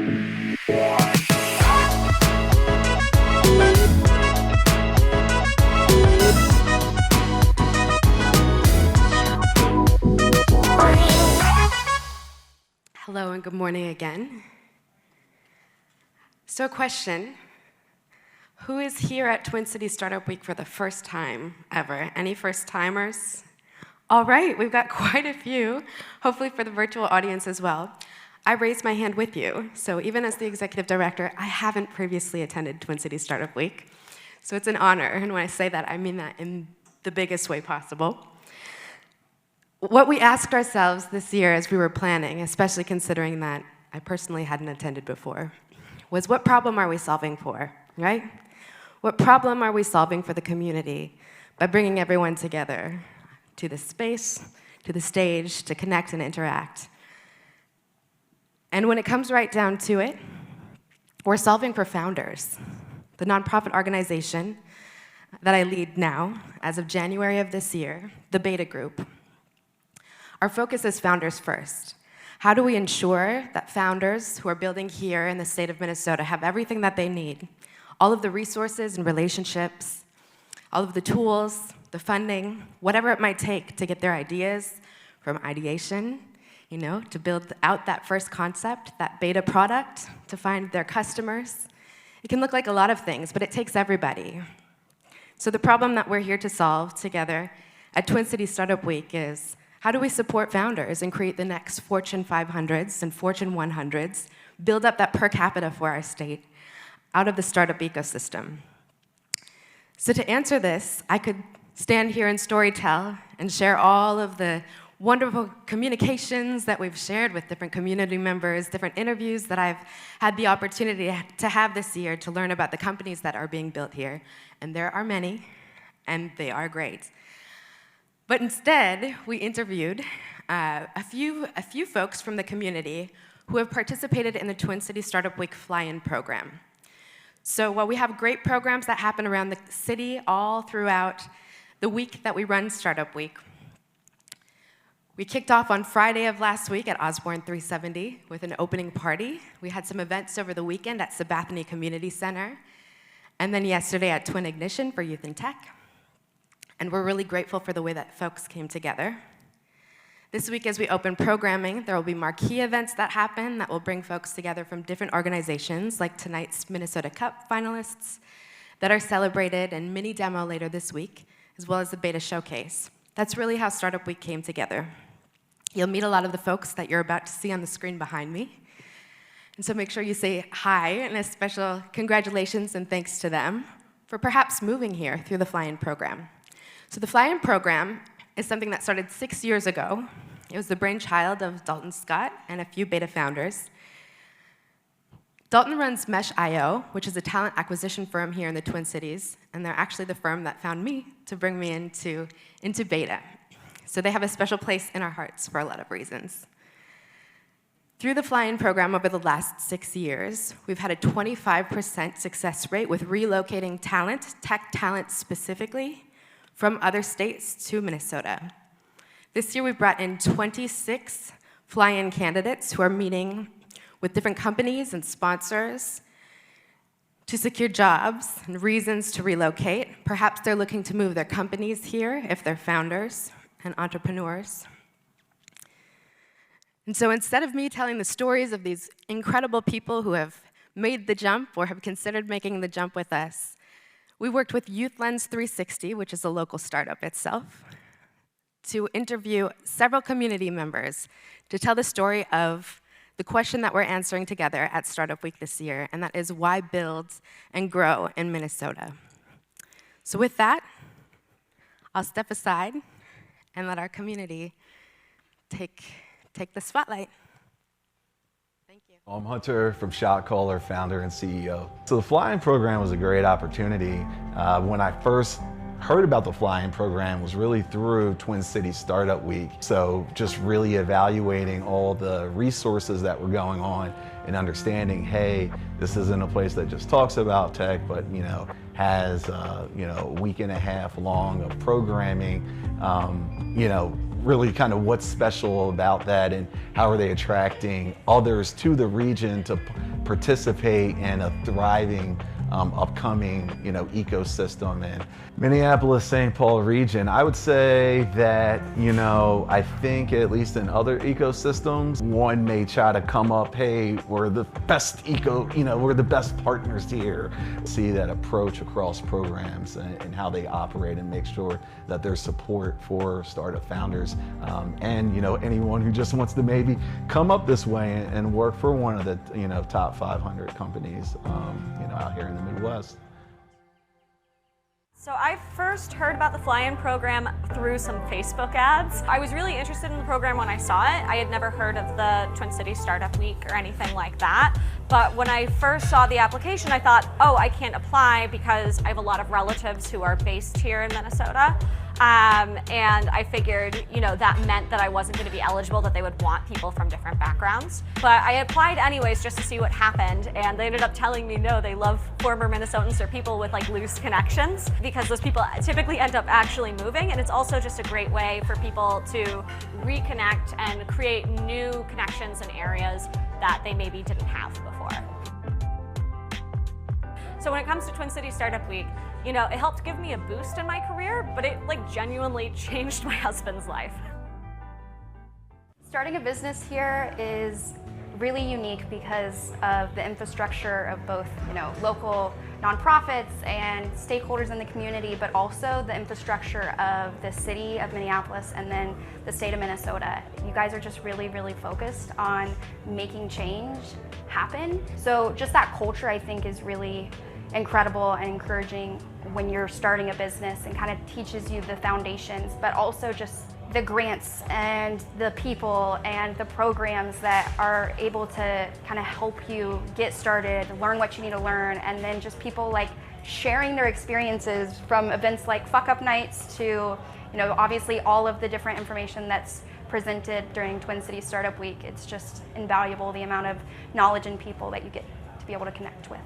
Hello and good morning again. So a question, who is here at Twin Cities Startup Week for the first time ever? Any first timers? All right, we've got quite a few, hopefully for the virtual audience as well. I raised my hand with you, so even as the executive director, I haven't previously attended Twin Cities Startup Week. So it's an honor, and when I say that, I mean that in the biggest way possible. What we asked ourselves this year as we were planning, especially considering that I personally hadn't attended before, was what problem are we solving for, right? What problem are we solving for the community by bringing everyone together to the space, to the stage, to connect and interact? And when it comes right down to it, we're solving for Founders, the nonprofit organization that I lead now, as of January of this year, the Beta Group. Our focus is Founders First. How do we ensure that founders who are building here in the state of Minnesota have everything that they need? All of the resources and relationships, all of the tools, the funding, whatever it might take to get their ideas from ideation, to build out that first concept, that beta product, to find their customers. It can look like a lot of things, but it takes everybody. So the problem that we're here to solve together at Twin Cities Startup Week is, how do we support founders and create the next Fortune 500s and Fortune 100s, build up that per capita for our state out of the startup ecosystem? So to answer this, I could stand here and storytell and share all of the wonderful communications that we've shared with different community members, different interviews that I've had the opportunity to have this year to learn about the companies that are being built here. And there are many, and they are great. But instead, we interviewed a few folks from the community who have participated in the Twin Cities Startup Week fly-in program. So while we have great programs that happen around the city all throughout the week that we run Startup Week, we kicked off on Friday of last week at Osborne 370 with an opening party. We had some events over the weekend at Sabathany Community Center, and then yesterday at Twin Ignition for Youth and Tech. And we're really grateful for the way that folks came together. This week, as we open programming, there will be marquee events that happen that will bring folks together from different organizations, like tonight's Minnesota Cup finalists that are celebrated, and mini demo later this week, as well as the Beta Showcase. That's really how Startup Week came together. You'll meet a lot of the folks that you're about to see on the screen behind me. And so make sure you say hi, and a special congratulations and thanks to them for perhaps moving here through the fly-in program. So the fly-in program is something that started 6 years ago. It was the brainchild of Dalton Scott and a few beta founders. Dalton runs Mesh.io, which is a talent acquisition firm here in the Twin Cities, and they're actually the firm that found me to bring me into beta. So they have a special place in our hearts for a lot of reasons. Through the fly-in program over the last 6 years, we've had a 25% success rate with relocating talent, tech talent specifically, from other states to Minnesota. This year, we've brought in 26 fly-in candidates who are meeting with different companies and sponsors to secure jobs and reasons to relocate. Perhaps they're looking to move their companies here if they're founders and entrepreneurs. And so instead of me telling the stories of these incredible people who have made the jump or have considered making the jump with us, we worked with Youth Lens 360, which is a local startup itself, to interview several community members to tell the story of the question that we're answering together at Startup Week this year, and that is why build and grow in Minnesota. So with that, I'll step aside and let our community take the spotlight. I'm Hunter from ShotCaller, founder and CEO. So the fly-in program was a great opportunity. When I first heard about the fly-in program was really through Twin Cities Startup Week. So just really evaluating all the resources that were going on and understanding, hey, this isn't a place that just talks about tech, but has a week and a half long of programming, really kind of what's special about that and how are they attracting others to the region to participate in a thriving upcoming, ecosystem. And Minneapolis, St. Paul region, I would say that, I think at least in other ecosystems, one may try to come up, hey, we're the best we're the best partners here. See that approach across programs and how they operate and make sure that there's support for startup founders and, anyone who just wants to maybe come up this way and work for one of the, top 500 companies, out here in the Midwest. So I first heard about the fly-in program through some Facebook ads. I was really interested in the program when I saw it. I had never heard of the Twin Cities Startup Week or anything like that. But when I first saw the application, I thought, oh, I can't apply because I have a lot of relatives who are based here in Minnesota. And I figured, that meant that I wasn't going to be eligible, that they would want people from different backgrounds. But I applied anyways just to see what happened, and they ended up telling me no, they love former Minnesotans or people with loose connections, because those people typically end up actually moving, and it's also just a great way for people to reconnect and create new connections in areas that they maybe didn't have before. So when it comes to Twin Cities Startup Week, it helped give me a boost in my career, but it genuinely changed my husband's life. Starting a business here is really unique because of the infrastructure of both, local nonprofits and stakeholders in the community, but also the infrastructure of the city of Minneapolis and then the state of Minnesota. You guys are just really, really focused on making change happen. So just that culture, I think, is really incredible and encouraging when you're starting a business, and kind of teaches you the foundations, but also just the grants and the people and the programs that are able to kind of help you get started, learn what you need to learn, and then just people sharing their experiences from events like Fuck Up Nights to, obviously all of the different information that's presented during Twin Cities Startup Week. It's just invaluable, the amount of knowledge and people that you get to be able to connect with.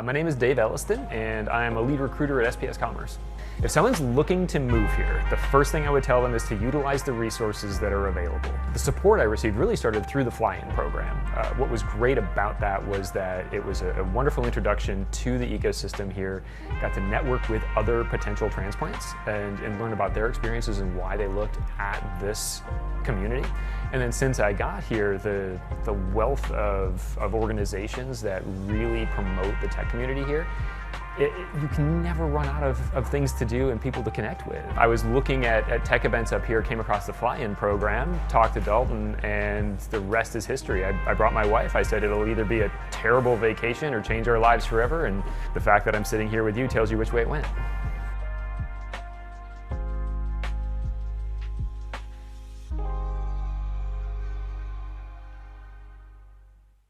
My name is Dave Elliston, and I am a lead recruiter at SPS Commerce. If someone's looking to move here, the first thing I would tell them is to utilize the resources that are available. The support I received really started through the fly-in program. What was great about that was that it was a wonderful introduction to the ecosystem here. Got to network with other potential transplants and learn about their experiences and why they looked at this community. And then since I got here, the wealth of organizations that really promote the tech community here, you can never run out of things to do and people to connect with. I was looking at tech events up here, came across the fly-in program, talked to Dalton, and the rest is history. I brought my wife. I said it'll either be a terrible vacation or change our lives forever, and the fact that I'm sitting here with you tells you which way it went.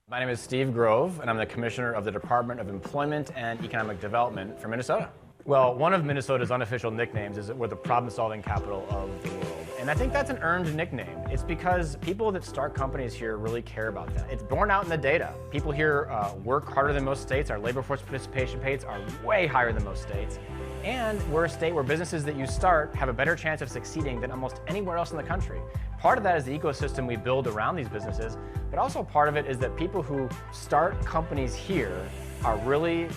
My name is Steve Grove, and I'm the Commissioner of the Department of Employment and Economic Development for Minnesota. Well, one of Minnesota's unofficial nicknames is that we're the problem-solving capital of the world. And I think that's an earned nickname. It's because people that start companies here really care about that. It's borne out in the data. People here work harder than most states. Our labor force participation rates are way higher than most states. And we're a state where businesses that you start have a better chance of succeeding than almost anywhere else in the country. Part of that is the ecosystem we build around these businesses, but also part of it is that people who start companies here are really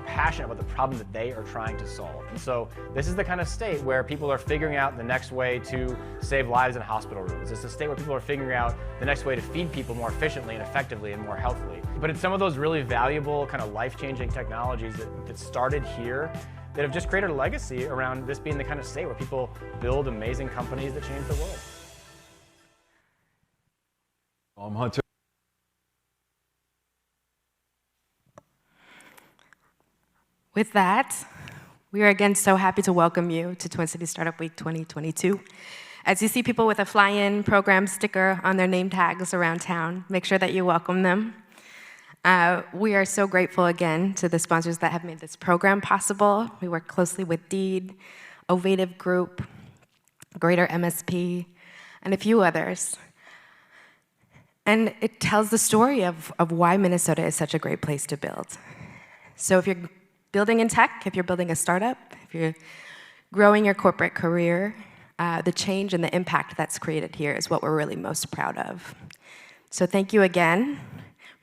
passionate about the problem that they are trying to solve. And so this is the kind of state where people are figuring out the next way to save lives in hospital rooms. It's a state where people are figuring out the next way to feed people more efficiently and effectively and more healthily. But it's some of those really valuable kind of life-changing technologies that started here that have just created a legacy around this being the kind of state where people build amazing companies that change the world. I'm Hunter. With that, we are again so happy to welcome you to Twin Cities Startup Week 2022. As you see people with a fly-in program sticker on their name tags around town, make sure that you welcome them. We are so grateful again to the sponsors that have made this program possible. We work closely with Deed, Ovative Group, Greater MSP, and a few others. And it tells the story of why Minnesota is such a great place to build. So if you're building in tech, if you're building a startup, if you're growing your corporate career, the change and the impact that's created here is what we're really most proud of. So thank you again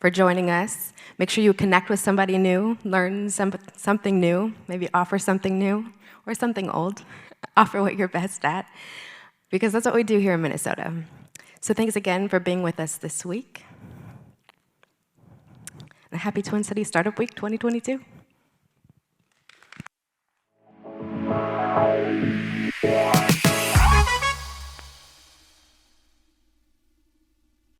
for joining us. Make sure you connect with somebody new, learn something new, maybe offer something new or something old. Offer what you're best at, because that's what we do here in Minnesota. So thanks again for being with us this week. And happy Twin Cities Startup Week 2022.